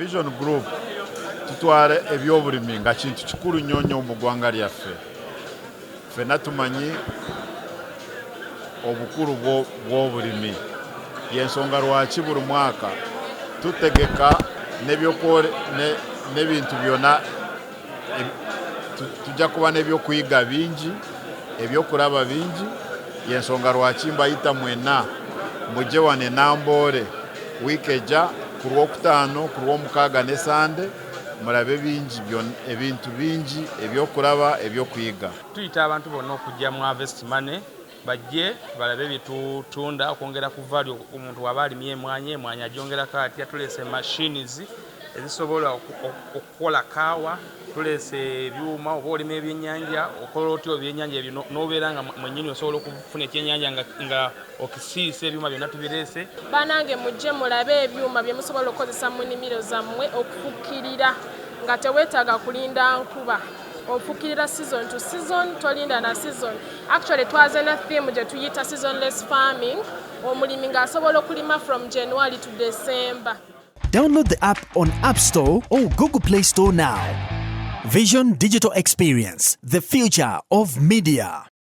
Vision Group tutware ebyobulimi nga kintu kikulu nnyo mu ggwanga lyaffe. Ffenna tumanyi obukulu bw'obulimi. Y'ensonga lwaki buli mwaka tutegeka n'ebintu byonna tujja kuba n'ebyokuyiga bingi, ebyokulaba bingi. Y'ensonga lwaki mbayita mwenna mujje wano e Namboole wiiki ejja ku Lwokutaano, ku Lwomukaaga ne Sande mulabe ebintu bingi ebyokulaba, ebyokuyiga. Tuyita abantu bonna okujja mu Harvest Money bajje balabe bitutunda okwongera ku value. Omuntu waba alimye emwanyi agyongerako atya. Tuleese machines ezisobola okukola kaawa, tuleese ebyuma oba olima ebyennyanja okola otyo ebyennyanja ebyo n'obeera nga mwennyini osobola okufuna ekyennyanja nga okisiisa ebyuma byonna tubireese. Banange mujje mulabe ebyuma bye musobola okukozesa mu nnimiro zammwe okufukirira nga teweetaaga kulinda nkuba. Ofukirira season to season, tolinda na season. Actually twaze na theme gye tuyita seasonless farming. Omulimi ng'asobola okulima from January to December. Download the app on App Store or Google Play Store now. Vision Digital Experience, the future of media.